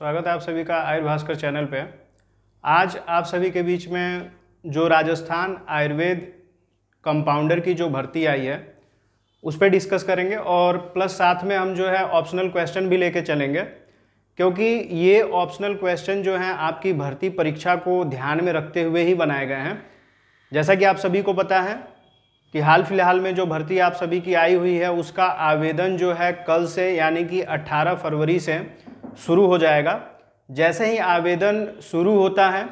स्वागत है आप सभी का आयुर्वेद भास्कर चैनल पे। आज आप सभी के बीच में जो राजस्थान आयुर्वेद कंपाउंडर की जो भर्ती आई है उस पर डिस्कस करेंगे और प्लस साथ में हम जो है ऑप्शनल क्वेश्चन भी लेके चलेंगे, क्योंकि ये ऑप्शनल क्वेश्चन जो हैं आपकी भर्ती परीक्षा को ध्यान में रखते हुए ही बनाए गए हैं। जैसा कि आप सभी को पता है कि हाल फिलहाल में जो भर्ती आप सभी की आई हुई है उसका आवेदन जो है कल से यानी कि 18 फरवरी से शुरू हो जाएगा। जैसे ही आवेदन शुरू होता है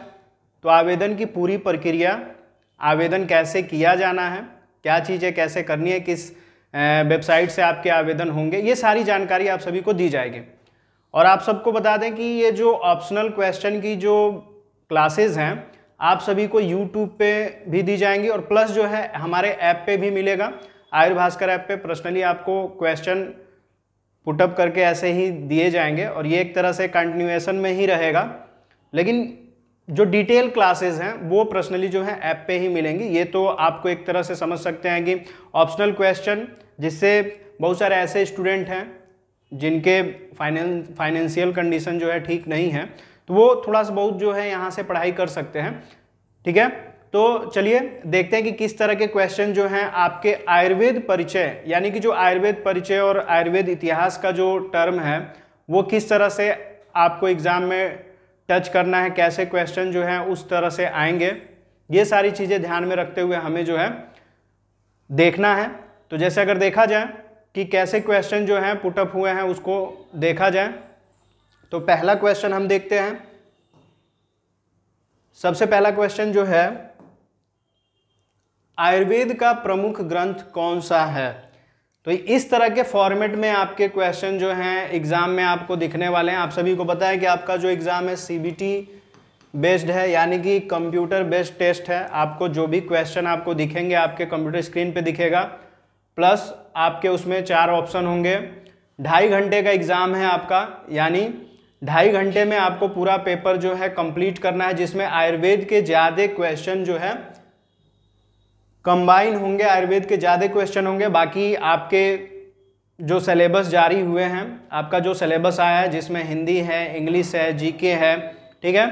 तो आवेदन की पूरी प्रक्रिया, आवेदन कैसे किया जाना है, क्या चीज़ें कैसे करनी है, किस वेबसाइट से आपके आवेदन होंगे, ये सारी जानकारी आप सभी को दी जाएगी। और आप सबको बता दें कि ये जो ऑप्शनल क्वेश्चन की जो क्लासेस हैं आप सभी को YouTube पे भी दी जाएंगी और प्लस जो है हमारे ऐप पे भी मिलेगा। आयुर्वेद भास्कर ऐप पे पर्सनली आपको क्वेश्चन पुटअप करके ऐसे ही दिए जाएंगे और ये एक तरह से कंटिन्यूएशन में ही रहेगा, लेकिन जो डिटेल क्लासेस हैं वो पर्सनली जो है ऐप पे ही मिलेंगी। ये तो आपको एक तरह से समझ सकते हैं कि ऑप्शनल क्वेश्चन, जिससे बहुत सारे ऐसे स्टूडेंट हैं जिनके फाइनेंशियल कंडीशन जो है ठीक नहीं है, तो वो थोड़ा सा बहुत जो है यहाँ से पढ़ाई कर सकते हैं। ठीक है, तो चलिए देखते हैं कि किस तरह के क्वेश्चन जो हैं आपके आयुर्वेद परिचय, यानी कि जो आयुर्वेद परिचय और आयुर्वेद इतिहास का जो टर्म है वो किस तरह से आपको एग्जाम में टच करना है, कैसे क्वेश्चन जो हैं उस तरह से आएंगे, ये सारी चीज़ें ध्यान में रखते हुए हमें जो है देखना है। तो जैसे अगर देखा जाए कि कैसे क्वेश्चन जो हैं पुटअप हुए हैं उसको देखा जाए, तो पहला क्वेश्चन हम देखते हैं। सबसे पहला क्वेश्चन जो है, आयुर्वेद का प्रमुख ग्रंथ कौन सा है। तो इस तरह के फॉर्मेट में आपके क्वेश्चन जो हैं एग्जाम में आपको दिखने वाले हैं। आप सभी को पता है कि आपका जो एग्जाम है CBT बेस्ड है, यानी कि कंप्यूटर बेस्ड टेस्ट है। आपको जो भी क्वेश्चन आपको दिखेंगे आपके कंप्यूटर स्क्रीन पे दिखेगा, प्लस आपके उसमें 4 ऑप्शन होंगे। 2.5 घंटे का एग्जाम है आपका, यानी 2.5 घंटे में आपको पूरा पेपर जो है कंप्लीट करना है, जिसमें आयुर्वेद के ज़्यादा क्वेश्चन जो है कंबाइन होंगे, आयुर्वेद के ज़्यादा क्वेश्चन होंगे। बाकी आपके जो सिलेबस जारी हुए हैं, आपका जो सिलेबस आया है जिसमें हिंदी है, इंग्लिश है, GK है, ठीक है,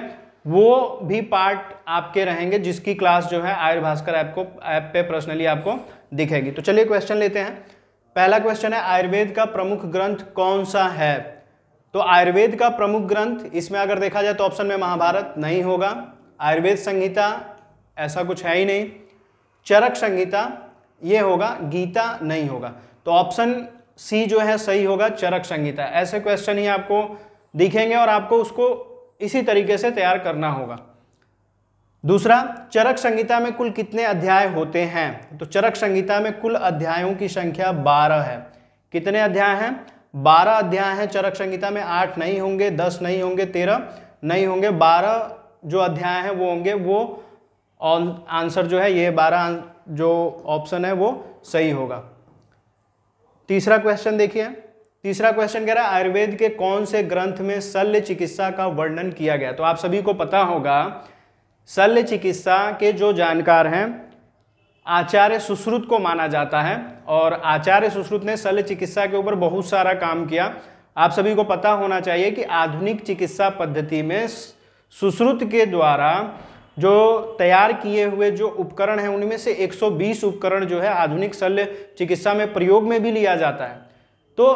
वो भी पार्ट आपके रहेंगे, जिसकी क्लास जो है आयुर्वेद भास्कर ऐप पे पर्सनली आपको दिखेगी। तो चलिए क्वेश्चन लेते हैं। पहला क्वेश्चन है, आयुर्वेद का प्रमुख ग्रंथ कौन सा है। तो आयुर्वेद का प्रमुख ग्रंथ, इसमें अगर देखा जाए तो ऑप्शन में महाभारत नहीं होगा, आयुर्वेद संहिता ऐसा कुछ है ही नहीं, चरक संहिता ये होगा, गीता नहीं होगा। तो ऑप्शन C जो है सही होगा, चरक संहिता। ऐसे क्वेश्चन ही आपको दिखेंगे और आपको उसको इसी तरीके से तैयार करना होगा। दूसरा, चरक संहिता में कुल कितने अध्याय होते हैं। तो चरक संहिता में कुल अध्यायों की संख्या 12 है। कितने अध्याय हैं? 12 अध्याय हैं चरक संहिता में। 8 नहीं होंगे, 10 नहीं होंगे, 13 नहीं होंगे, 12 जो अध्याय हैं वो होंगे। वो आंसर जो है ये 12 जो ऑप्शन है वो सही होगा। तीसरा क्वेश्चन देखिए। तीसरा क्वेश्चन कह रहा है, आयुर्वेद के कौन से ग्रंथ में शल्य चिकित्सा का वर्णन किया गया। तो आप सभी को पता होगा शल्य चिकित्सा के जो जानकार हैं आचार्य सुश्रुत को माना जाता है, और आचार्य सुश्रुत ने शल्य चिकित्सा के ऊपर बहुत सारा काम किया। आप सभी को पता होना चाहिए कि आधुनिक चिकित्सा पद्धति में सुश्रुत के द्वारा जो तैयार किए हुए जो उपकरण हैं उनमें से 120 उपकरण जो है आधुनिक शल्य चिकित्सा में प्रयोग में भी लिया जाता है। तो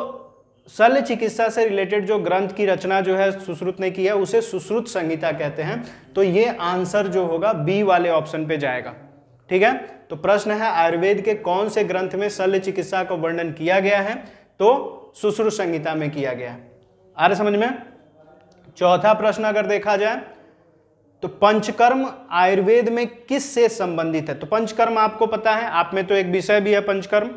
शल्य चिकित्सा से रिलेटेड जो ग्रंथ की रचना जो है सुश्रुत ने की है उसे सुश्रुत संहिता कहते हैं। तो ये आंसर जो होगा B वाले ऑप्शन पे जाएगा। ठीक है, तो प्रश्न है आयुर्वेद के कौन से ग्रंथ में शल्य चिकित्सा का वर्णन किया गया है। तो सुश्रुत संहिता में किया गया है। आ रहा समझ में। चौथा प्रश्न अगर देखा जाए तो पंचकर्म आयुर्वेद में किस से संबंधित है। तो पंचकर्म आपको पता है, आप में तो एक विषय भी है पंचकर्म,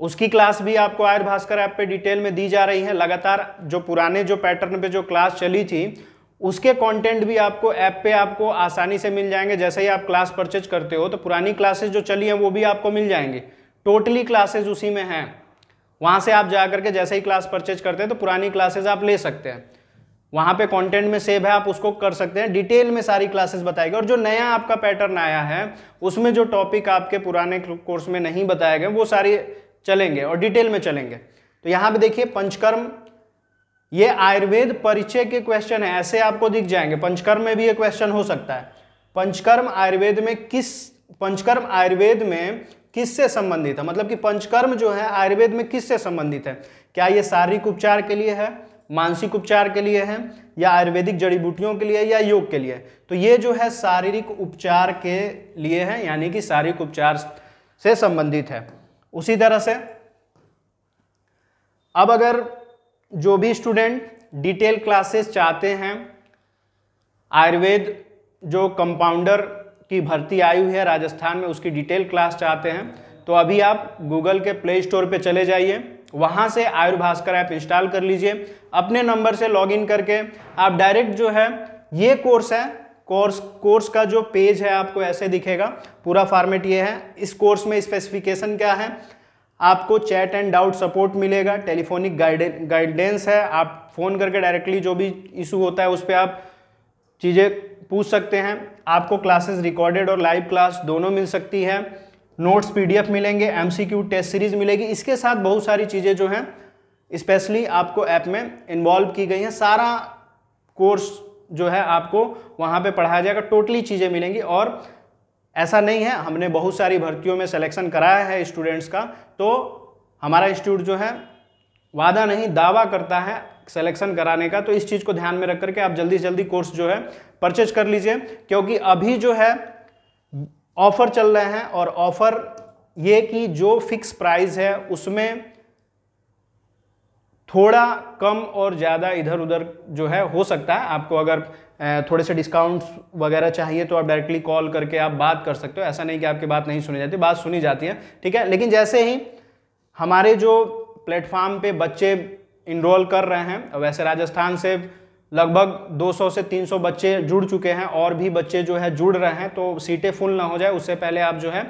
उसकी क्लास भी आपको आयुर्वेद भास्कर ऐप पे डिटेल में दी जा रही है। लगातार जो पुराने जो पैटर्न पे जो क्लास चली थी उसके कंटेंट भी आपको ऐप पे आपको आसानी से मिल जाएंगे। जैसे ही आप क्लास परचेज करते हो तो पुरानी क्लासेस जो चली हैं वो भी आपको मिल जाएंगी। टोटली क्लासेज उसी में हैं, वहाँ से आप जा करके जैसे ही क्लास परचेज करते हैं तो पुरानी क्लासेज आप ले सकते हैं। वहाँ पे कंटेंट में सेव है, आप उसको कर सकते हैं। डिटेल में सारी क्लासेस बताएगी। और जो नया आपका पैटर्न आया है उसमें जो टॉपिक आपके पुराने कोर्स में नहीं बताए गए वो सारे चलेंगे और डिटेल में चलेंगे। तो यहाँ पे देखिए पंचकर्म ये आयुर्वेद परिचय के क्वेश्चन है, ऐसे आपको दिख जाएंगे। पंचकर्म में भी ये क्वेश्चन हो सकता है। पंचकर्म आयुर्वेद में किससे संबंधित है, मतलब कि पंचकर्म जो है आयुर्वेद में किससे संबंधित है? क्या ये शारीरिक उपचार के लिए है, मानसिक उपचार के लिए है, या आयुर्वेदिक जड़ी बूटियों के लिए, या योग के लिए? तो ये जो है शारीरिक उपचार के लिए है, यानी कि शारीरिक उपचार से संबंधित है। उसी तरह से अब अगर जो भी स्टूडेंट डिटेल क्लासेस चाहते हैं, आयुर्वेद जो कंपाउंडर की भर्ती आई हुई है राजस्थान में, उसकी डिटेल क्लास चाहते हैं, तो अभी आप गूगल के प्ले स्टोर पे चले जाइए, वहाँ से आयुर्भास्कर ऐप इंस्टॉल कर लीजिए। अपने नंबर से लॉगिन करके आप डायरेक्ट जो है ये कोर्स है, कोर्स का जो पेज है आपको ऐसे दिखेगा, पूरा फॉर्मेट ये है। इस कोर्स में स्पेसिफिकेशन क्या है, आपको चैट एंड डाउट सपोर्ट मिलेगा, टेलीफोनिक गाइडेंस है, आप फ़ोन करके डायरेक्टली जो भी इशू होता है उस पर आप चीज़ें पूछ सकते हैं। आपको क्लासेस रिकॉर्डेड और लाइव क्लास दोनों मिल सकती है, नोट्स पीडीएफ मिलेंगे, एमसीक्यू टेस्ट सीरीज मिलेगी। इसके साथ बहुत सारी चीज़ें जो हैं स्पेशली आपको ऐप में इन्वॉल्व की गई हैं। सारा कोर्स जो है आपको वहाँ पे पढ़ाया जाएगा, टोटली चीज़ें मिलेंगी। और ऐसा नहीं है, हमने बहुत सारी भर्तियों में सिलेक्शन कराया है स्टूडेंट्स का, तो हमारा इंस्टीट्यूट जो है वादा नहीं दावा करता है सिलेक्शन कराने का। तो इस चीज़ को ध्यान में रख करके आप जल्दी से जल्दी कोर्स जो है परचेज कर लीजिए, क्योंकि अभी जो है ऑफर चल रहे हैं। और ऑफर ये कि जो फिक्स प्राइस है उसमें थोड़ा कम और ज़्यादा इधर उधर जो है हो सकता है। आपको अगर थोड़े से डिस्काउंट्स वगैरह चाहिए तो आप डायरेक्टली कॉल करके आप बात कर सकते हो। ऐसा नहीं कि आपकी बात नहीं सुनी जाती, बात सुनी जाती है, ठीक है। लेकिन जैसे ही हमारे जो प्लेटफॉर्म पे बच्चे इनरोल कर रहे हैं, वैसे राजस्थान से लगभग 200 से 300 बच्चे जुड़ चुके हैं, और भी बच्चे जो है जुड़ रहे हैं, तो सीटें फुल ना हो जाए उससे पहले आप जो है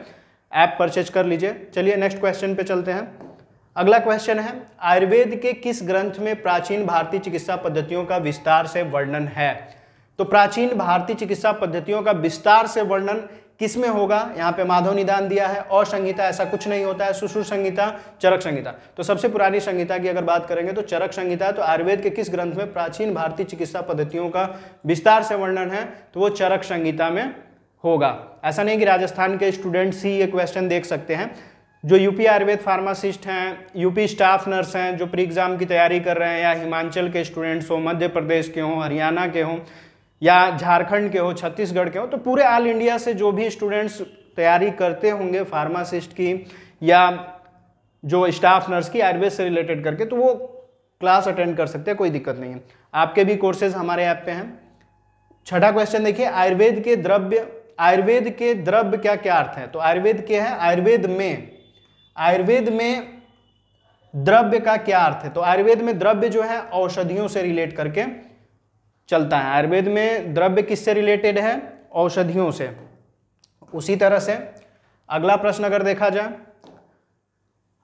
ऐप परचेज कर लीजिए। चलिए नेक्स्ट क्वेश्चन पे चलते हैं। अगला क्वेश्चन है, आयुर्वेद के किस ग्रंथ में प्राचीन भारतीय चिकित्सा पद्धतियों का विस्तार से वर्णन है? तो प्राचीन भारतीय चिकित्सा पद्धतियों का विस्तार से वर्णन किस में होगा? यहाँ पे माधव निदान दिया है, और संहिता ऐसा कुछ नहीं होता है, सुश्रुत संहिता, चरक संहिता। तो सबसे पुरानी संहिता की अगर बात करेंगे तो चरक संहिता है। तो आयुर्वेद के किस ग्रंथ में प्राचीन भारतीय चिकित्सा पद्धतियों का विस्तार से वर्णन है? तो वो चरक संहिता में होगा। ऐसा नहीं कि राजस्थान के स्टूडेंट्स ही ये क्वेश्चन देख सकते हैं, जो यूपी आयुर्वेद फार्मासिस्ट हैं, यूपी स्टाफ नर्स हैं जो प्री एग्जाम की तैयारी कर रहे हैं, या हिमाचल के स्टूडेंट्स हो, मध्य प्रदेश के हों, हरियाणा के हों, या झारखंड के हो, छत्तीसगढ़ के हो, तो पूरे ऑल इंडिया से जो भी स्टूडेंट्स तैयारी करते होंगे फार्मासिस्ट की या जो स्टाफ नर्स की आयुर्वेद से रिलेटेड करके, तो वो क्लास अटेंड कर सकते हैं, कोई दिक्कत नहीं है। आपके भी कोर्सेज हमारे ऐप पे हैं। छठा क्वेश्चन देखिए, आयुर्वेद के द्रव्य क्या क्या अर्थ है? तो आयुर्वेद के है, आयुर्वेद में द्रव्य का क्या अर्थ है? तो आयुर्वेद में द्रव्य जो है औषधियों से रिलेट करके चलता है। आयुर्वेद में द्रव्य किससे रिलेटेड है? औषधियों से। उसी तरह से अगला प्रश्न अगर देखा जाए,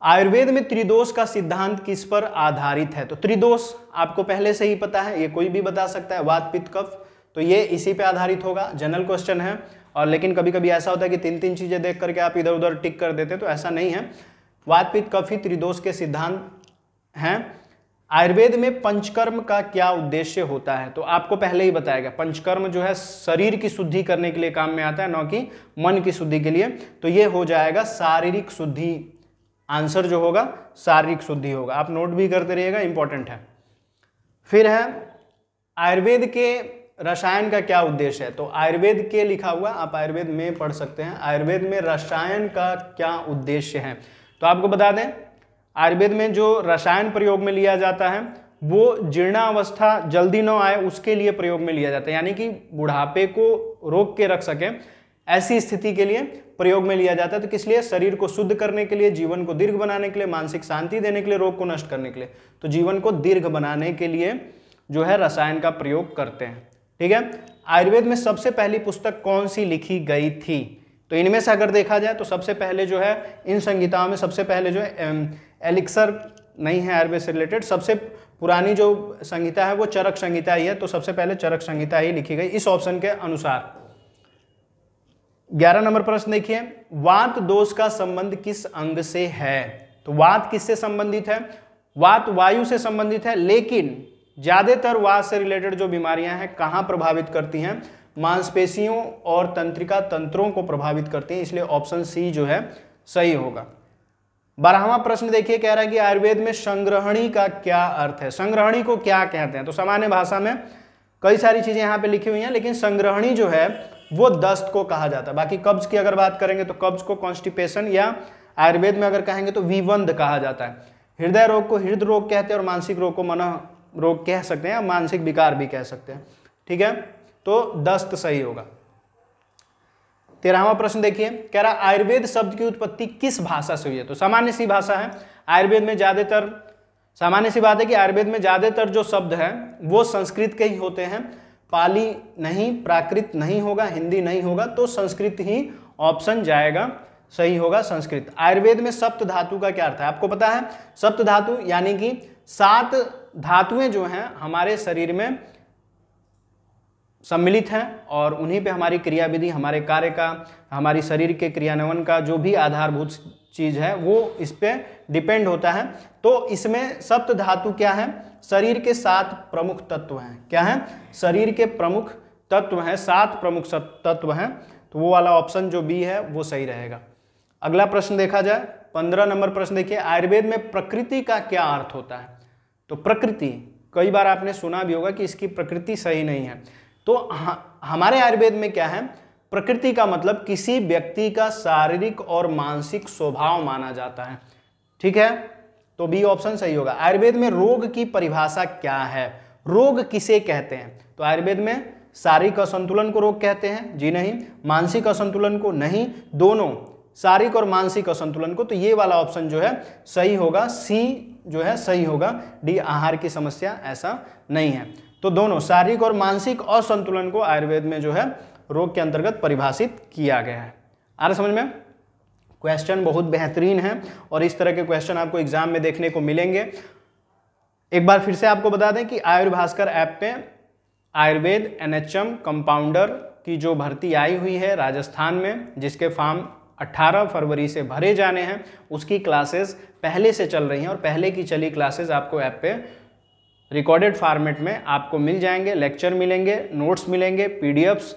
आयुर्वेद में त्रिदोष का सिद्धांत किस पर आधारित है? तो त्रिदोष आपको पहले से ही पता है, ये कोई भी बता सकता है, वात पित्त कफ, तो ये इसी पे आधारित होगा। जनरल क्वेश्चन है, और लेकिन कभी कभी ऐसा होता है कि तीन तीन चीजें देख करके आप इधर उधर टिक कर देते, तो ऐसा नहीं है। वात पित्त कफ ही त्रिदोष के सिद्धांत हैं। आयुर्वेद में पंचकर्म का क्या उद्देश्य होता है? तो आपको पहले ही बताया गया, पंचकर्म जो है शरीर की शुद्धि करने के लिए काम में आता है, न कि मन की शुद्धि के लिए। तो ये हो जाएगा शारीरिक शुद्धि, आंसर जो होगा शारीरिक शुद्धि होगा। आप नोट भी करते रहिएगा, इंपॉर्टेंट है। फिर है आयुर्वेद के रसायन का क्या उद्देश्य है? तो आयुर्वेद के लिखा हुआ, आप आयुर्वेद में पढ़ सकते हैं, आयुर्वेद में रसायन का क्या उद्देश्य है। तो आपको बता दें, आयुर्वेद में जो रसायन प्रयोग में लिया जाता है वो जीर्णावस्था जल्दी न आए उसके लिए प्रयोग में लिया जाता है, यानी कि बुढ़ापे को रोक के रख सके ऐसी स्थिति के लिए प्रयोग में लिया जाता है। तो किस लिए? शरीर को शुद्ध करने के लिए, जीवन को दीर्घ बनाने के लिए, मानसिक शांति देने के लिए, रोग को नष्ट करने के लिए। तो जीवन को दीर्घ बनाने के लिए जो है रसायन का प्रयोग करते हैं, ठीक है। आयुर्वेद में सबसे पहली पुस्तक कौन सी लिखी गई थी? तो इनमें से अगर देखा जाए तो सबसे पहले जो है इन संहिताओं में सबसे पहले जो है एलिक्सर नहीं है आयुर्वेद से रिलेटेड, सबसे पुरानी जो संहिता है वो चरक संहिता ही है। तो सबसे पहले चरक संहिता ही लिखी गई इस ऑप्शन के अनुसार। 11 नंबर प्रश्न देखिए, वात दोष का संबंध किस अंग से है? तो वात किससे संबंधित है? वात वायु से संबंधित है, लेकिन ज्यादातर वात से रिलेटेड जो बीमारियां हैं कहाँ प्रभावित करती हैं? मांसपेशियों और तंत्रिका तंत्रों को प्रभावित करती हैं, इसलिए ऑप्शन सी जो है सही होगा। 12वां प्रश्न देखिए, कह रहा है कि आयुर्वेद में संग्रहणी का क्या अर्थ है? संग्रहणी को क्या कहते हैं? तो सामान्य भाषा में कई सारी चीजें यहाँ पे लिखी हुई हैं, लेकिन संग्रहणी जो है वो दस्त को कहा जाता है। बाकी कब्ज की अगर बात करेंगे तो कब्ज को कॉन्स्टिपेशन, या आयुर्वेद में अगर कहेंगे तो विवंद कहा जाता है। हृदय रोग को हृदय रोग कहते हैं और मानसिक रोग को मन रोग कह सकते हैं, मानसिक विकार भी कह सकते हैं। ठीक है, तो दस्त सही होगा। 13वां प्रश्न देखिए, कह रहा आयुर्वेद शब्द की उत्पत्ति किस भाषा से हुई है? तो सामान्य सी भाषा है। आयुर्वेद में ज्यादातर, सामान्य सी बात है कि आयुर्वेद में ज्यादातर जो शब्द है वो संस्कृत के ही होते हैं। पाली नहीं, प्राकृत नहीं होगा, हिंदी नहीं होगा, तो संस्कृत ही ऑप्शन जाएगा, सही होगा संस्कृत। आयुर्वेद में सप्त धातु का क्या अर्थ है? आपको पता है सप्त धातु यानी कि 7 धातुएं जो हैं हमारे शरीर में सम्मिलित हैं और उन्हीं पे हमारी क्रियाविधि, हमारे कार्य का, हमारी शरीर के क्रियान्वयन का जो भी आधारभूत चीज है वो इस पे डिपेंड होता है। तो इसमें सप्त धातु क्या है? शरीर के 7 प्रमुख तत्व हैं। क्या है? शरीर के प्रमुख तत्व हैं, 7 प्रमुख तत्व हैं, तो वो वाला ऑप्शन जो बी है वो सही रहेगा। अगला प्रश्न देखा जाए, 15 नंबर प्रश्न देखिए, आयुर्वेद में प्रकृति का क्या अर्थ होता है? तो प्रकृति, कई बार आपने सुना भी होगा कि इसकी प्रकृति सही नहीं है। तो हमारे आयुर्वेद में क्या है? प्रकृति का मतलब किसी व्यक्ति का शारीरिक और मानसिक स्वभाव माना जाता है। ठीक है, तो बी ऑप्शन सही होगा। आयुर्वेद में रोग की परिभाषा क्या है? रोग किसे कहते हैं? तो आयुर्वेद में शारीरिक असंतुलन को रोग कहते हैं? जी नहीं। मानसिक असंतुलन को? नहीं। दोनों, शारीरिक और मानसिक असंतुलन को, तो ये वाला ऑप्शन जो है सही होगा, सी जो है सही होगा। डी आहार की समस्या, ऐसा नहीं है। तो दोनों शारीरिक और मानसिक असंतुलन को आयुर्वेद में जो है रोग के अंतर्गत परिभाषित किया गया है। आ रहा समझ में? क्वेश्चन बहुत बेहतरीन है और इस तरह के क्वेश्चन आपको एग्जाम में देखने को मिलेंगे। एक बार फिर से आपको बता दें कि आयुर्भास्कर ऐप पे आयुर्वेद एनएचएम कंपाउंडर की जो भर्ती आई हुई है राजस्थान में, जिसके फॉर्म 18 फरवरी से भरे जाने हैं, उसकी क्लासेस पहले से चल रही हैं और पहले की चली क्लासेस आपको ऐप पे रिकॉर्डेड फॉर्मेट में आपको मिल जाएंगे। लेक्चर मिलेंगे, नोट्स मिलेंगे, पीडीएफ्स,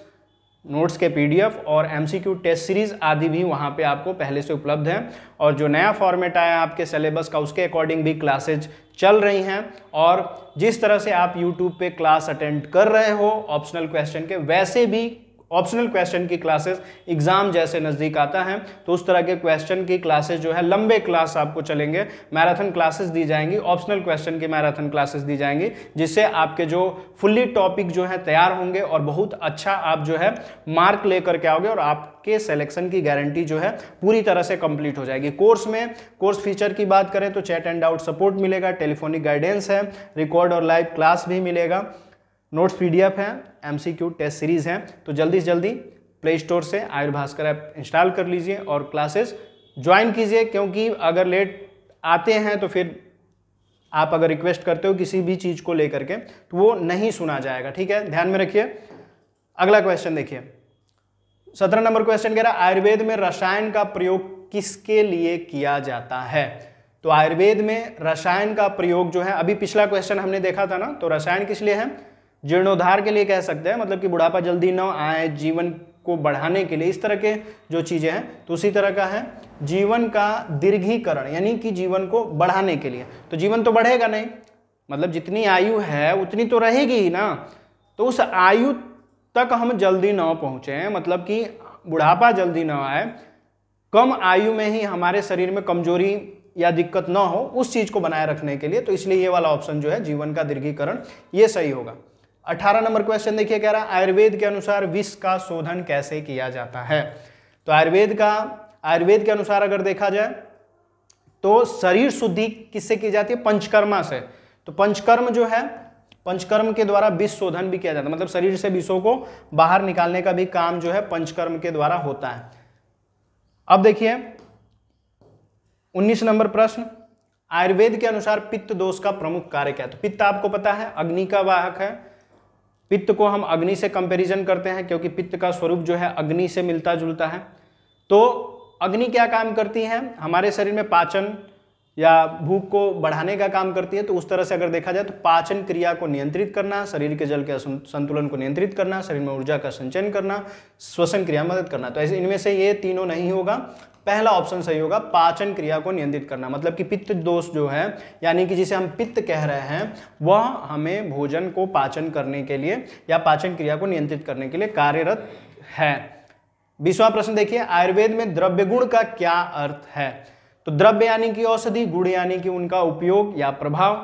नोट्स के पीडीएफ और एमसीक्यू टेस्ट सीरीज आदि भी वहाँ पे आपको पहले से उपलब्ध हैं। और जो नया फॉर्मेट आया आपके सिलेबस का, उसके अकॉर्डिंग भी क्लासेज चल रही हैं। और जिस तरह से आप यूट्यूब पे क्लास अटेंड कर रहे हो ऑप्शनल क्वेश्चन के, वैसे भी ऑप्शनल क्वेश्चन की क्लासेस एग्जाम जैसे नज़दीक आता है तो उस तरह के क्वेश्चन की क्लासेस जो है लंबे क्लास आपको चलेंगे, मैराथन क्लासेस दी जाएंगी, ऑप्शनल क्वेश्चन की मैराथन क्लासेस दी जाएंगी, जिससे आपके जो फुल्ली टॉपिक जो है तैयार होंगे और बहुत अच्छा आप जो है मार्क लेकर के आओगे और आपके सिलेक्शन की गारंटी जो है पूरी तरह से कंप्लीट हो जाएगी। कोर्स में, कोर्स फीचर की बात करें तो चैट एंड डाउट सपोर्ट मिलेगा, टेलीफोनिक गाइडेंस है, रिकॉर्ड और लाइव क्लास भी मिलेगा, नोट्स पीडीएफ है, एमसीक्यू टेस्ट सीरीज है। तो जल्दी से जल्दी प्ले स्टोर से आयुर्भास्कर ऐप इंस्टॉल कर लीजिए और क्लासेस ज्वाइन कीजिए, क्योंकि अगर लेट आते हैं तो फिर आप अगर रिक्वेस्ट करते हो किसी भी चीज़ को लेकर के तो वो नहीं सुना जाएगा। ठीक है, ध्यान में रखिए। अगला क्वेश्चन देखिए, 17 नंबर क्वेश्चन कह रहा है आयुर्वेद में रसायन का प्रयोग किसके लिए किया जाता है? तो आयुर्वेद में रसायन का प्रयोग जो है, अभी पिछला क्वेश्चन हमने देखा था ना, तो रसायन किस लिए है? जीर्णोद्धार के लिए कह सकते हैं, मतलब कि बुढ़ापा जल्दी न आए, जीवन को बढ़ाने के लिए, इस तरह के जो चीज़ें हैं। तो उसी तरह का है जीवन का दीर्घीकरण, यानी कि जीवन को बढ़ाने के लिए। तो जीवन तो बढ़ेगा नहीं, मतलब जितनी आयु है उतनी तो रहेगी ही ना, तो उस आयु तक हम जल्दी न पहुँचें, मतलब कि बुढ़ापा जल्दी न आए, कम आयु में ही हमारे शरीर में कमजोरी या दिक्कत ना हो, उस चीज़ को बनाए रखने के लिए। तो इसलिए ये वाला ऑप्शन जो है जीवन का दीर्घीकरण, ये सही होगा। 18 नंबर क्वेश्चन देखिए, कह रहा है आयुर्वेद के अनुसार विष का शोधन कैसे किया जाता है? तो आयुर्वेद के अनुसार अगर देखा जाए तो शरीर शुद्धि किससे की जाती है? पंचकर्मा से। तो पंचकर्म जो है, पंचकर्म के द्वारा विष शोधन भी किया जाता है, मतलब शरीर से विषों को बाहर निकालने का भी काम जो है पंचकर्म के द्वारा होता है। अब देखिए 19 नंबर प्रश्न, आयुर्वेद के अनुसार पित्त दोष का प्रमुख कार्य क्या है? तो पित्त आपको पता है अग्नि का वाहक है। पित्त को हम अग्नि से कंपैरिजन करते हैं क्योंकि पित्त का स्वरूप जो है अग्नि से मिलता जुलता है। तो अग्नि क्या काम करती है? हमारे शरीर में पाचन या भूख को बढ़ाने का काम करती है। तो उस तरह से अगर देखा जाए तो पाचन क्रिया को नियंत्रित करना, शरीर के जल के संतुलन को नियंत्रित करना, शरीर में ऊर्जा का संचयन करना, श्वसन क्रिया मदद करना। तो ऐसे इनमें से ये तीनों नहीं होगा, पहला ऑप्शन सही होगा, पाचन क्रिया को नियंत्रित करना। मतलब कि पित्त दोष जो है, यानी कि जिसे हम पित्त कह रहे हैं, वह हमें भोजन को पाचन करने के लिए या पाचन क्रिया को नियंत्रित करने के लिए कार्यरत है। 20वां प्रश्न देखिए, आयुर्वेद में द्रव्य गुण का क्या अर्थ है? तो द्रव्य यानी कि औषधि, गुण यानी कि उनका उपयोग या प्रभाव।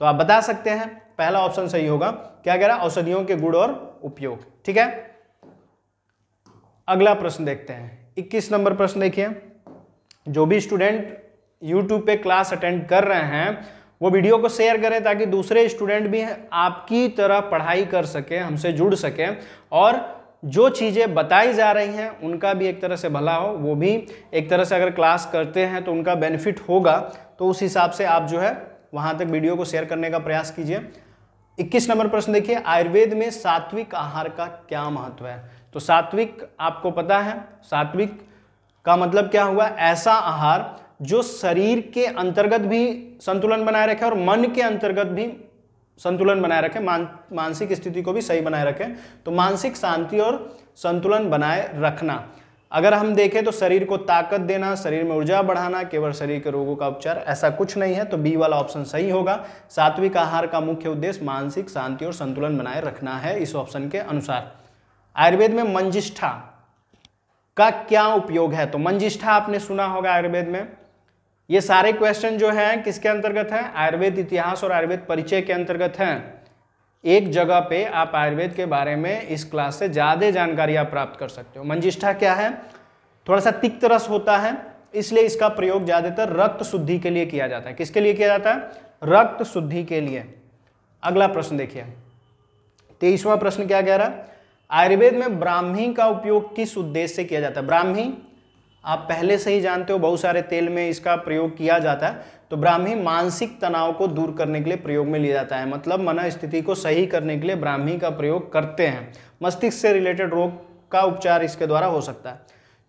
तो आप बता सकते हैं, पहला ऑप्शन सही होगा। क्या कह रहा है? औषधियों के गुण और उपयोग। ठीक है, अगला प्रश्न देखते हैं। 21 नंबर प्रश्न देखिए, जो भी स्टूडेंट YouTube पे क्लास अटेंड कर रहे हैं वो वीडियो को शेयर करें ताकि दूसरे स्टूडेंट भी आपकी तरह पढ़ाई कर सके, हमसे जुड़ सके, और जो चीज़ें बताई जा रही हैं उनका भी एक तरह से भला हो। वो भी एक तरह से अगर क्लास करते हैं तो उनका बेनिफिट होगा। तो उस हिसाब से आप जो है वहाँ तक वीडियो को शेयर करने का प्रयास कीजिए। 21 नंबर प्रश्न देखिए, आयुर्वेद में सात्विक आहार का क्या महत्व है? तो सात्विक आपको पता है, सात्विक का मतलब क्या हुआ? ऐसा आहार जो शरीर के अंतर्गत भी संतुलन बनाए रखे और मन के अंतर्गत भी संतुलन बनाए रखे, मानसिक स्थिति को भी सही बनाए रखे। तो मानसिक शांति और संतुलन बनाए रखना। अगर हम देखें तो शरीर को ताकत देना, शरीर में ऊर्जा बढ़ाना, केवल शरीर के रोगों का उपचार, ऐसा कुछ नहीं है। तो बी वाला ऑप्शन सही होगा। सात्विक आहार का मुख्य उद्देश्य मानसिक शांति और संतुलन बनाए रखना है, इस ऑप्शन के अनुसार। आयुर्वेद में मंजिष्ठा का क्या उपयोग है? तो मंजिष्ठा आपने सुना होगा आयुर्वेद में। ये सारे क्वेश्चन जो हैं किसके अंतर्गत हैं? आयुर्वेद इतिहास और आयुर्वेद परिचय के अंतर्गत हैं। एक जगह पे आप आयुर्वेद के बारे में इस क्लास से ज़्यादा जानकारी आप प्राप्त कर सकते हो। मंजिष्ठा क्या है? थोड़ा सा तिक्त रस होता है, इसलिए इसका प्रयोग ज़्यादातर रक्त शुद्धि के लिए किया जाता है। किसके लिए किया जाता है? रक्त शुद्धि के लिए। अगला प्रश्न देखिए, 23वां प्रश्न क्या कह रहा है? आयुर्वेद में ब्राह्मी का उपयोग किस उद्देश्य से किया जाता है? ब्राह्मी आप पहले से ही जानते हो, बहुत सारे तेल में इसका प्रयोग किया जाता है। तो ब्राह्मी मानसिक तनाव को दूर करने के लिए प्रयोग में लिया जाता है, मतलब मन स्थिति को सही करने के लिए ब्राह्मी का प्रयोग करते हैं। मस्तिष्क से रिलेटेड रोग का उपचार इसके द्वारा हो सकता है।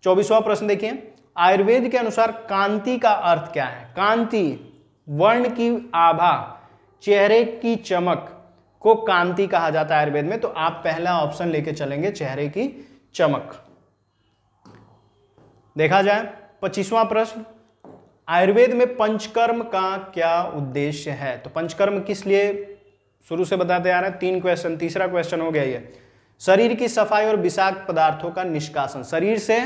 24वां प्रश्न देखिए, आयुर्वेद के अनुसार कांति का अर्थ क्या है? कांति वर्ण की आभा, चेहरे की चमक को कांति कहा जाता है आयुर्वेद में। तो आप पहला ऑप्शन लेके चलेंगे, चेहरे की चमक। देखा जाए 25वां प्रश्न, आयुर्वेद में पंचकर्म का क्या उद्देश्य है? तो पंचकर्म किस लिए शुरू से बताते आ रहे हैं? 3 क्वेश्चन, तीसरा क्वेश्चन हो गया ये। शरीर की सफाई और विषाक्त पदार्थों का निष्कासन, शरीर से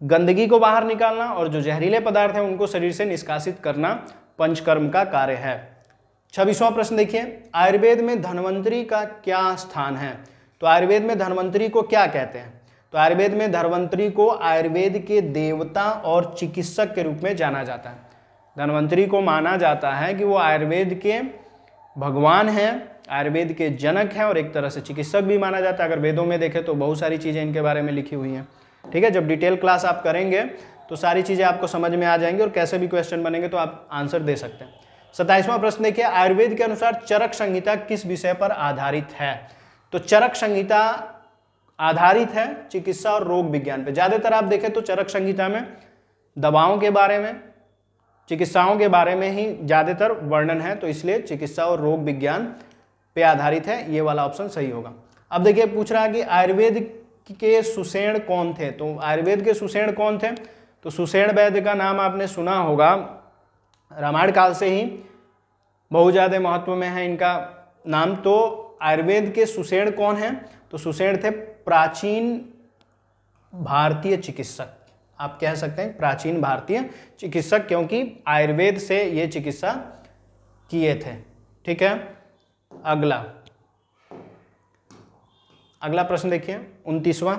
गंदगी को बाहर निकालना और जो जहरीले पदार्थ हैं उनको शरीर से निष्कासित करना पंचकर्म का कार्य है। 26वां प्रश्न देखिए, आयुर्वेद में धन्वंतरी का क्या स्थान है? तो आयुर्वेद में धन्वंतरी को क्या कहते हैं? तो आयुर्वेद में धन्वंतरी को आयुर्वेद के देवता और चिकित्सक के रूप में जाना जाता है। धन्वंतरी को माना जाता है कि वो आयुर्वेद के भगवान हैं, आयुर्वेद के जनक हैं और एक तरह से चिकित्सक भी माना जाता है। अगर वेदों में देखें तो बहुत सारी चीज़ें इनके बारे में लिखी हुई हैं। ठीक है, जब डिटेल क्लास आप करेंगे तो सारी चीज़ें आपको समझ में आ जाएंगी और कैसे भी क्वेश्चन बनेंगे तो आप आंसर दे सकते हैं। 27वां प्रश्न देखिए, आयुर्वेद के अनुसार चरक संहिता किस विषय पर आधारित है? तो चरक संहिता आधारित है चिकित्सा और रोग विज्ञान पे। ज़्यादातर आप देखें तो चरक संहिता में दवाओं के बारे में, चिकित्साओं के बारे में ही ज़्यादातर वर्णन है, तो इसलिए चिकित्सा और रोग विज्ञान पे आधारित है। ये वाला ऑप्शन सही होगा। अब देखिए पूछ रहा है कि आयुर्वेद के सुषेण कौन थे? तो आयुर्वेद के सुषेण कौन थे? तो सुषेण वैद्य का नाम आपने सुना होगा, रामायण काल से ही बहुत ज़्यादा महत्व में है इनका नाम। तो आयुर्वेद के सुषेण कौन हैं? तो सुषेण थे प्राचीन भारतीय चिकित्सक, आप कह सकते हैं प्राचीन भारतीय चिकित्सक, क्योंकि आयुर्वेद से ये चिकित्सा किए थे। ठीक है, अगला प्रश्न देखिए 29वां,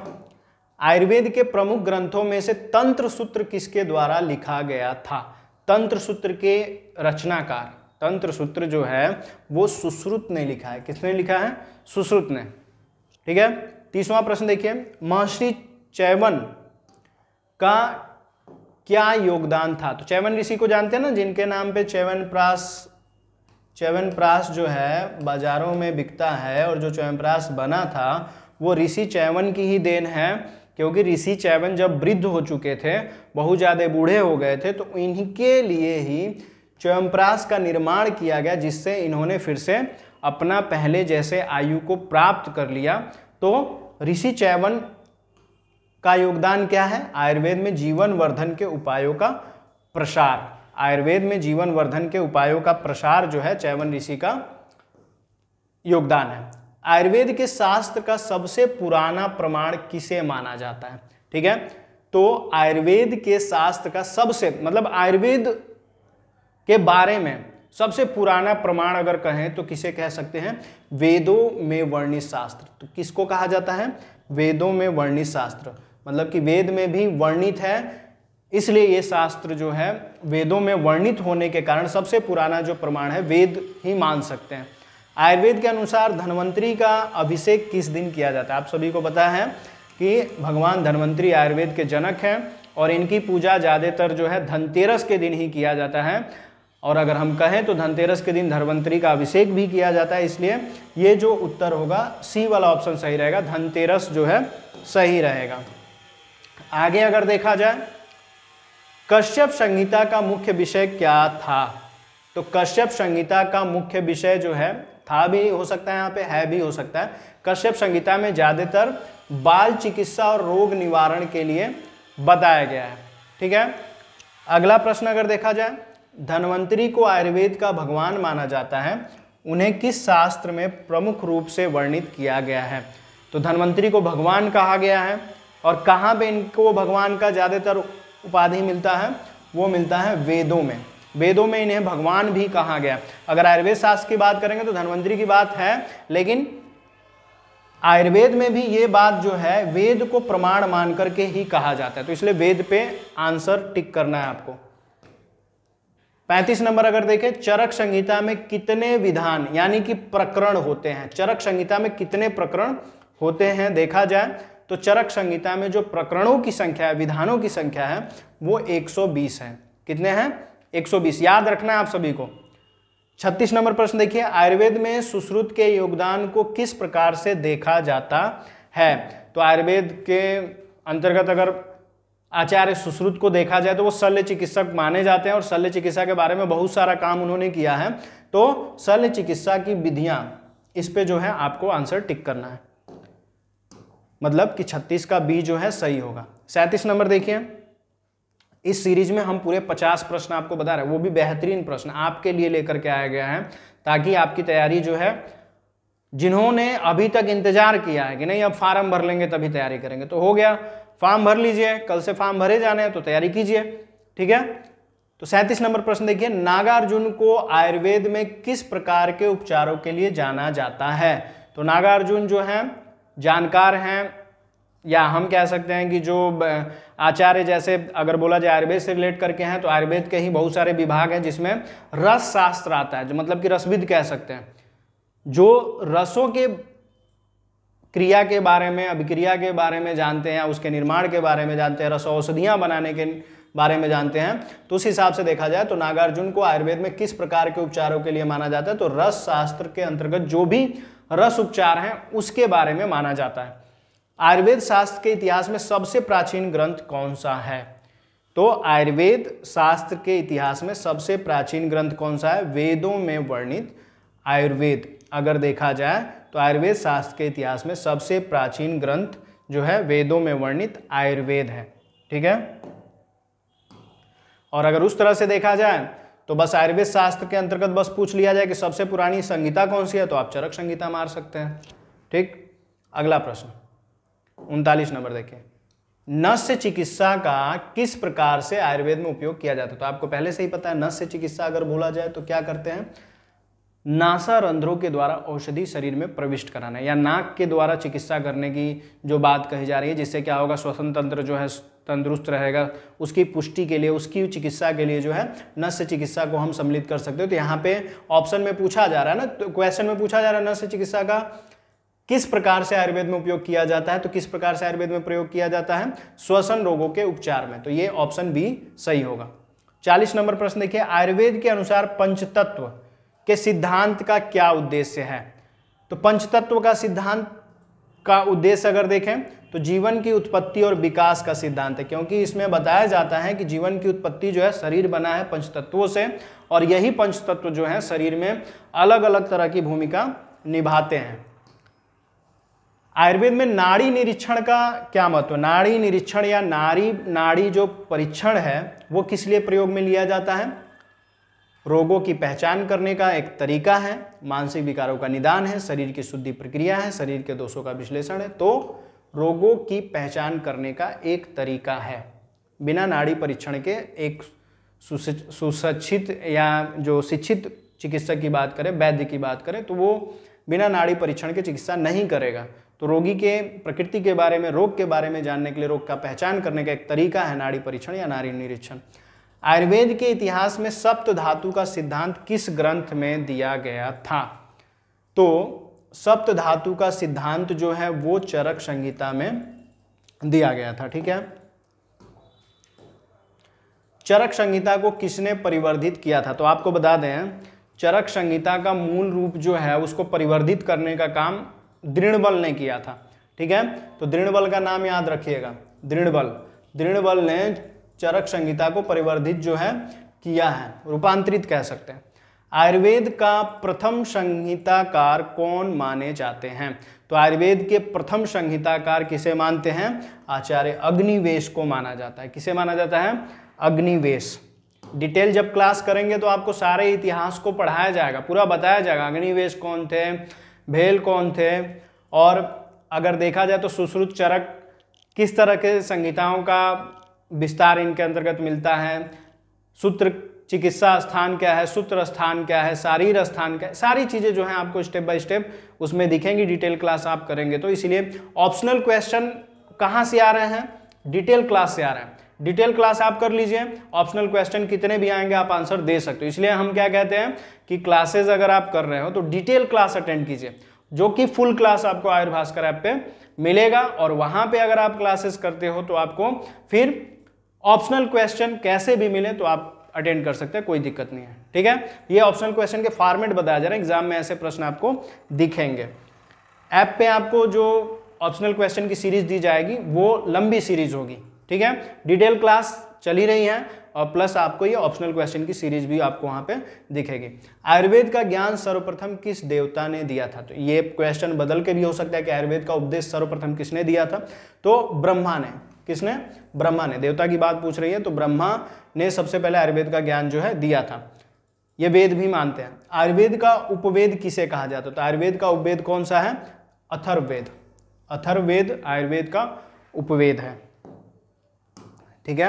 आयुर्वेद के प्रमुख ग्रंथों में से तंत्र सूत्र किसके द्वारा लिखा गया था? तंत्र सूत्र के रचनाकार, तंत्र सूत्र जो है वो सुश्रुत ने लिखा है। किसने लिखा है? सुश्रुत ने। ठीक है, 30वां प्रश्न देखिए, महर्षि च्यवन का क्या योगदान था? तो च्यवन ऋषि को जानते हैं ना, जिनके नाम पे च्यवनप्राश जो है बाजारों में बिकता है, और जो च्यवनप्राश बना था वो ऋषि च्यवन की ही देन है। क्योंकि ऋषि च्यवन जब वृद्ध हो चुके थे, बहुत ज़्यादा बूढ़े हो गए थे, तो इनके लिए ही च्यवनप्राश का निर्माण किया गया, जिससे इन्होंने फिर से अपना पहले जैसे आयु को प्राप्त कर लिया। तो ऋषि च्यवन का योगदान क्या है? आयुर्वेद में जीवन वर्धन के उपायों का प्रसार। आयुर्वेद में जीवन वर्धन के उपायों का प्रसार जो है च्यवन ऋषि का योगदान है। आयुर्वेद के शास्त्र का सबसे पुराना प्रमाण किसे माना जाता है? ठीक है, तो आयुर्वेद के शास्त्र का सबसे मतलब आयुर्वेद के बारे में सबसे पुराना प्रमाण अगर कहें तो किसे कह सकते हैं? वेदों में वर्णित शास्त्र। तो किसको कहा जाता है? वेदों में वर्णित शास्त्र, मतलब कि वेद में भी वर्णित है, इसलिए ये शास्त्र जो है वेदों में वर्णित होने के कारण सबसे पुराना जो प्रमाण है वेद ही मान सकते हैं। आयुर्वेद के अनुसार धन्वंतरी का अभिषेक किस दिन किया जाता है? आप सभी को पता है कि भगवान धन्वंतरी आयुर्वेद के जनक हैं और इनकी पूजा ज़्यादातर जो है धनतेरस के दिन ही किया जाता है। और अगर हम कहें तो धनतेरस के दिन धन्वंतरी का अभिषेक भी किया जाता है, इसलिए ये जो उत्तर होगा सी वाला ऑप्शन सही रहेगा, धनतेरस जो है सही रहेगा। आगे अगर देखा जाए कश्यप संहिता का मुख्य विषय क्या था? तो कश्यप संहिता का मुख्य विषय जो है, था भी हो सकता है, यहाँ पे है भी हो सकता है। कश्यप संहिता में ज्यादातर बाल चिकित्सा और रोग निवारण के लिए बताया गया है। ठीक है, अगला प्रश्न अगर देखा जाए, धन्वंतरी को आयुर्वेद का भगवान माना जाता है, उन्हें किस शास्त्र में प्रमुख रूप से वर्णित किया गया है? तो धन्वंतरी को भगवान कहा गया है और कहाँ पे इनको भगवान का ज्यादातर उपाधि मिलता है? वो मिलता है वेदों में। वेदों में इन्हें भगवान भी कहा गया। अगर आयुर्वेद शास्त्र की बात करेंगे तो धन्वंतरी की बात है, लेकिन आयुर्वेद में भी ये बात जो है वेद को प्रमाण मान करके ही कहा जाता है, तो इसलिए वेद पे आंसर टिक करना है आपको। 35 नंबर अगर देखें, चरक संहिता में कितने विधान यानी कि प्रकरण होते हैं? चरक संहिता में कितने प्रकरण होते हैं देखा जाए तो चरक संहिता में जो प्रकरणों की संख्या है, विधानों की संख्या है, वो 120 है। कितने हैं? 120। याद रखना है आप सभी को। 36 नंबर प्रश्न देखिए, आयुर्वेद में सुश्रुत के योगदान को किस प्रकार से देखा जाता है? तो आयुर्वेद के अंतर्गत अगर आचार्य सुश्रुत को देखा जाए तो वो शल्य चिकित्सक माने जाते हैं और शल्य चिकित्सा के बारे में बहुत सारा काम उन्होंने किया है। तो शल्य चिकित्सा की विधियां, इस पे जो है आपको आंसर टिक करना है, मतलब कि 36 का बी जो है सही होगा। 37 नंबर देखिए, इस सीरीज में हम पूरे 50 प्रश्न आपको बता रहे हैं, वो भी बेहतरीन प्रश्न आपके लिए लेकर के आया गया है, ताकि आपकी तैयारी जो है, जिन्होंने अभी तक इंतजार किया है कि नहीं अब फार्म भर लेंगे तभी तैयारी करेंगे, तो हो गया, फॉर्म भर लीजिए, कल से फॉर्म भरे जाने हैं तो तैयारी कीजिए। ठीक है, तो 37 नंबर प्रश्न देखिए, नागार्जुन को आयुर्वेद में किस प्रकार के उपचारों के लिए जाना जाता है? तो नागार्जुन जो है जानकार हैं, या हम कह सकते हैं कि जो आचार्य, जैसे अगर बोला जाए आयुर्वेद से रिलेट करके हैं, तो आयुर्वेद के ही बहुत सारे विभाग हैं जिसमें रस शास्त्र आता है, जो मतलब कि रसविद कह सकते हैं, जो रसों के क्रिया के बारे में, अभिक्रिया के बारे में जानते हैं, उसके निर्माण के बारे में जानते हैं, रस औषधियाँ बनाने के बारे में जानते हैं। तो उस हिसाब से देखा जाए तो नागार्जुन को आयुर्वेद में किस प्रकार के उपचारों के लिए माना जाता है? तो रस शास्त्र के अंतर्गत जो भी रस उपचार हैं उसके बारे में माना जाता है। आयुर्वेद शास्त्र के इतिहास में सबसे प्राचीन ग्रंथ कौन सा है? तो आयुर्वेद शास्त्र के इतिहास में सबसे प्राचीन ग्रंथ कौन सा है? वेदों में वर्णित आयुर्वेद। अगर देखा जाए तो आयुर्वेद शास्त्र के इतिहास में सबसे प्राचीन ग्रंथ जो है वेदों में वर्णित आयुर्वेद है। ठीक है, और अगर उस तरह से देखा जाए तो बस आयुर्वेद शास्त्र के अंतर्गत बस पूछ लिया जाए कि सबसे पुरानी संहिता कौन सी है, तो आप चरक संहिता मार सकते हैं। ठीक, अगला प्रश्न 39 नंबर देखिए, नस्य चिकित्सा का किस प्रकार से आयुर्वेद में उपयोग किया जाता है? तो आपको पहले से ही पता है, नस्य चिकित्सा अगर बोला जाए तो क्या करते हैं? नासा रंध्रों के द्वारा औषधि शरीर में प्रविष्ट कराना, या नाक के द्वारा चिकित्सा करने की जो बात कही जा रही है, जिससे क्या होगा, श्वसन तंत्र जो है तंदुरुस्त रहेगा, उसकी पुष्टि के लिए, उसकी चिकित्सा के लिए जो है नस्य चिकित्सा को हम सम्मिलित कर सकते हो। तो यहाँ पे ऑप्शन में पूछा जा रहा है ना, तो क्वेश्चन में पूछा जा रहा है नस्य चिकित्सा का किस प्रकार से आयुर्वेद में उपयोग किया जाता है? तो किस प्रकार से आयुर्वेद में प्रयोग किया जाता है? श्वसन रोगों के उपचार में। तो ये ऑप्शन बी सही होगा। 40 नंबर प्रश्न देखिए, आयुर्वेद के अनुसार पंचतत्व के सिद्धांत का क्या उद्देश्य है? तो पंचतत्व का सिद्धांत का उद्देश्य अगर देखें तो जीवन की उत्पत्ति और विकास का सिद्धांत है, क्योंकि इसमें बताया जाता है कि जीवन की उत्पत्ति जो है शरीर बना है पंचतत्वों से, और यही पंचतत्व जो है शरीर में अलग अलग तरह की भूमिका निभाते हैं। आयुर्वेद में नाड़ी निरीक्षण का क्या महत्व? नाड़ी निरीक्षण या नाड़ी जो परीक्षण है वो किस लिए प्रयोग में लिया जाता है? रोगों की पहचान करने का एक तरीका है, मानसिक विकारों का निदान है, शरीर की शुद्धि प्रक्रिया है, शरीर के दोषों का विश्लेषण है। तो रोगों की पहचान करने का एक तरीका है। बिना नाड़ी परीक्षण के एक सुशिक्षित या जो शिक्षित चिकित्सक की बात करें, वैद्य की बात करें, तो वो बिना नाड़ी परीक्षण के चिकित्सा नहीं करेगा। तो रोगी के प्रकृति के बारे में, रोग के बारे में जानने के लिए, रोग का पहचान करने का एक तरीका है नाड़ी परीक्षण या नाड़ी निरीक्षण। आयुर्वेद के इतिहास में सप्त धातु का सिद्धांत किस ग्रंथ में दिया गया था? तो सप्त धातु का सिद्धांत जो है वो चरक संहिता में दिया गया था। ठीक है, चरक संहिता को किसने परिवर्धित किया था? तो आपको बता दें, चरक संहिता का मूल रूप जो है उसको परिवर्धित करने का काम दृढ़बल ने किया था। ठीक है, तो दृढ़बल का नाम याद रखिएगा, दृढ़बल ने चरक संहिता को परिवर्धित जो है किया है, रूपांतरित कह सकते हैं। आयुर्वेद का प्रथम संहिताकार कौन माने जाते हैं? तो आयुर्वेद के प्रथम संहिताकार किसे मानते हैं? आचार्य अग्निवेश को माना जाता है। किसे माना जाता है? अग्निवेश। डिटेल जब क्लास करेंगे तो आपको सारे इतिहास को पढ़ाया जाएगा, पूरा बताया जाएगा अग्निवेश कौन थे, भेल कौन थे, और अगर देखा जाए तो सुश्रुत चरक किस तरह के संहिताओं का विस्तार इनके अंतर्गत मिलता है, सूत्र चिकित्सा स्थान क्या है, सूत्र स्थान क्या है, शारीर स्थान क्या है, सारी चीज़ें जो हैं आपको स्टेप बाय स्टेप उसमें दिखेंगी। डिटेल क्लास आप करेंगे तो इसलिए ऑप्शनल क्वेश्चन कहाँ से आ रहे हैं? डिटेल क्लास से आ रहे हैं। डिटेल क्लास आप कर लीजिए, ऑप्शनल क्वेश्चन कितने भी आएंगे आप आंसर दे सकते हो। इसलिए हम क्या कहते हैं कि क्लासेज अगर आप कर रहे हो तो डिटेल क्लास अटेंड कीजिए, जो कि फुल क्लास आपको आयुर्भास्कर ऐप पे मिलेगा, और वहां पे अगर आप क्लासेस करते हो तो आपको फिर ऑप्शनल क्वेश्चन कैसे भी मिले तो आप अटेंड कर सकते हैं, कोई दिक्कत नहीं है। ठीक है, ये ऑप्शनल क्वेश्चन के फॉर्मेट बताया जा रहा है, एग्जाम में ऐसे प्रश्न आपको दिखेंगे। ऐप पे आपको जो ऑप्शनल क्वेश्चन की सीरीज दी जाएगी वो लंबी सीरीज होगी। ठीक है, डिटेल क्लास चल ही रही है और प्लस आपको ये ऑप्शनल क्वेश्चन की सीरीज भी आपको वहां पे दिखेगी। आयुर्वेद का ज्ञान सर्वप्रथम किस देवता ने दिया था? तो ये क्वेश्चन बदल के भी हो सकता है कि आयुर्वेद का उपदेश सर्वप्रथम किसने दिया था? तो ब्रह्मा ने। किसने? ब्रह्मा ने। देवता की बात पूछ रही है तो ब्रह्मा ने सबसे पहले आयुर्वेद का ज्ञान जो है दिया था। ये वेद भी मानते हैं। आयुर्वेद का उपवेद किसे कहा जाता है? तो आयुर्वेद का उपवेद कौन सा है? अथर्ववेद। अथर्ववेद आयुर्वेद का उपवेद है। ठीक है,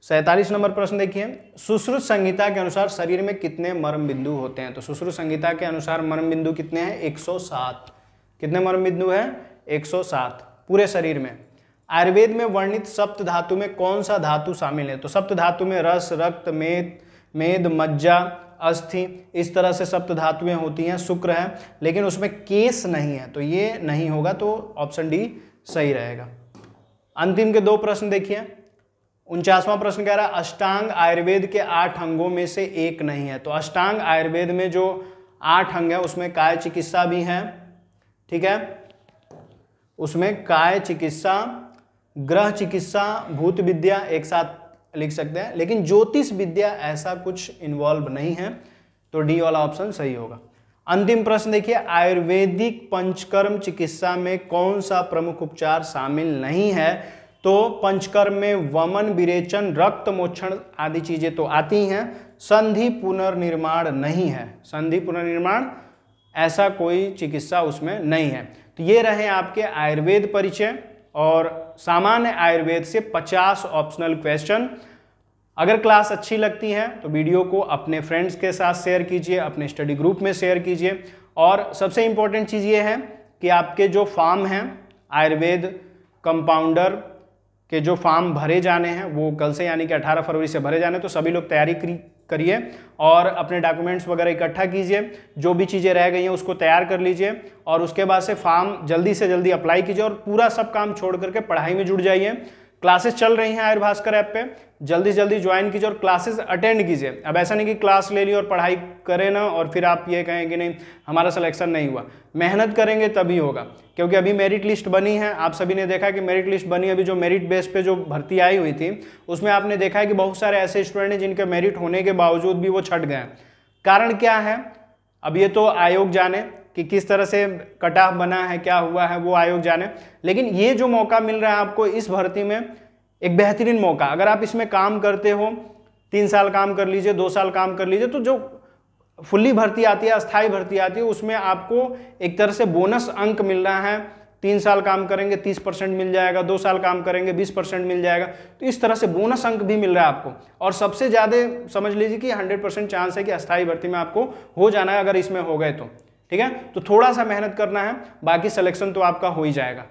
47 नंबर प्रश्न देखिए, सुश्रुत संहिता के अनुसार शरीर में कितने मर्म बिंदु होते हैं? तो सुश्रुत संहिता के अनुसार मर्म बिंदु कितने हैं? 107। कितने मर्म बिंदु हैं? 107 पूरे शरीर में। आयुर्वेद में वर्णित सप्त धातु में कौन सा धातु शामिल है? तो सप्त धातु में रस, रक्त, मेद, मज्जा, अस्थि, इस तरह से सप्त धातुएं होती हैं। शुक्र है, लेकिन उसमें केस नहीं है, तो ये नहीं होगा, तो ऑप्शन डी सही रहेगा। अंतिम के 2 प्रश्न देखिए। 49वां प्रश्न कह रहा है अष्टांग आयुर्वेद के 8 अंगों में से एक नहीं है। तो अष्टांग आयुर्वेद में जो 8 अंग है उसमें काय चिकित्सा भी है। ठीक है, उसमें काय चिकित्सा, ग्रह चिकित्सा, भूत विद्या एक साथ लिख सकते हैं, लेकिन ज्योतिष विद्या ऐसा कुछ इन्वॉल्व नहीं है, तो डी वाला ऑप्शन सही होगा। अंतिम प्रश्न देखिए, आयुर्वेदिक पंचकर्म चिकित्सा में कौन सा प्रमुख उपचार शामिल नहीं है? तो पंचकर्म में वमन, विरेचन, रक्त मोक्षण आदि चीजें तो आती हैं, संधि पुनर्निर्माण नहीं है। संधि पुनर्निर्माण ऐसा कोई चिकित्सा उसमें नहीं है। तो ये रहे आपके आयुर्वेद परिचय और सामान्य आयुर्वेद से 50 ऑप्शनल क्वेश्चन। अगर क्लास अच्छी लगती है तो वीडियो को अपने फ्रेंड्स के साथ शेयर कीजिए, अपने स्टडी ग्रुप में शेयर कीजिए, और सबसे इम्पोर्टेंट चीज़ ये है कि आपके जो फॉर्म हैं आयुर्वेद कंपाउंडर के जो फॉर्म भरे जाने हैं वो कल से यानी कि 18 फरवरी से भरे जाने, तो सभी लोग तैयारी करिए और अपने डॉक्यूमेंट्स वगैरह इकट्ठा कीजिए, जो भी चीज़ें रह गई हैं उसको तैयार कर लीजिए, और उसके बाद से फॉर्म जल्दी से जल्दी अप्लाई कीजिए और पूरा सब काम छोड़ करके पढ़ाई में जुट जाइए। क्लासेस चल रही हैं आयुर भास्कर ऐप पे, जल्दी से जल्दी ज्वाइन कीजिए और क्लासेस अटेंड कीजिए। अब ऐसा नहीं कि क्लास ले ली और पढ़ाई करें ना और फिर आप ये कहें कि नहीं हमारा सिलेक्शन नहीं हुआ। मेहनत करेंगे तभी होगा, क्योंकि अभी मेरिट लिस्ट बनी है, आप सभी ने देखा कि मेरिट लिस्ट बनी, अभी जो मेरिट बेस पे जो भर्ती आई हुई थी उसमें आपने देखा है कि बहुत सारे ऐसे स्टूडेंट हैं जिनके मेरिट होने के बावजूद भी वो छट गए। कारण क्या है अब ये तो आयोग जाने कि किस तरह से कट ऑफ बना है, क्या हुआ है वो आयोग जाने, लेकिन ये जो मौका मिल रहा है आपको इस भर्ती में एक बेहतरीन मौका, अगर आप इसमें काम करते हो 3 साल काम कर लीजिए, 2 साल काम कर लीजिए, तो जो फुल्ली भर्ती आती है, अस्थायी भर्ती आती है, उसमें आपको एक तरह से बोनस अंक मिल रहा है। 3 साल काम करेंगे 30% मिल जाएगा, 2 साल काम करेंगे 20% मिल जाएगा, तो इस तरह से बोनस अंक भी मिल रहा है आपको। और सबसे ज़्यादा समझ लीजिए कि 100% चांस है कि अस्थायी भर्ती में आपको हो जाना है अगर इसमें हो गए तो, ठीक है। तो थोड़ा सा मेहनत करना है, बाकी सिलेक्शन तो आपका हो ही जाएगा।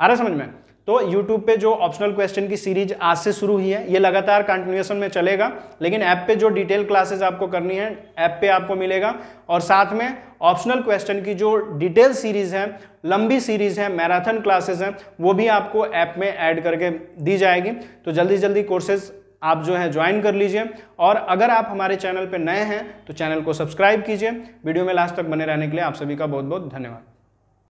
आ रहा समझ में? तो YouTube पे जो ऑप्शनल क्वेश्चन की सीरीज आज से शुरू हुई है, ये लगातार कंटिन्यूएशन में चलेगा, लेकिन ऐप पे जो डिटेल क्लासेस आपको करनी है ऐप पे आपको मिलेगा, और साथ में ऑप्शनल क्वेश्चन की जो डिटेल सीरीज है, लंबी सीरीज है, मैराथन क्लासेस हैं, वो भी आपको ऐप में ऐड करके दी जाएगी। तो जल्दी से जल्दी कोर्सेज आप जो है ज्वाइन कर लीजिए, और अगर आप हमारे चैनल पे नए हैं तो चैनल को सब्सक्राइब कीजिए। वीडियो में लास्ट तक बने रहने के लिए आप सभी का बहुत बहुत धन्यवाद।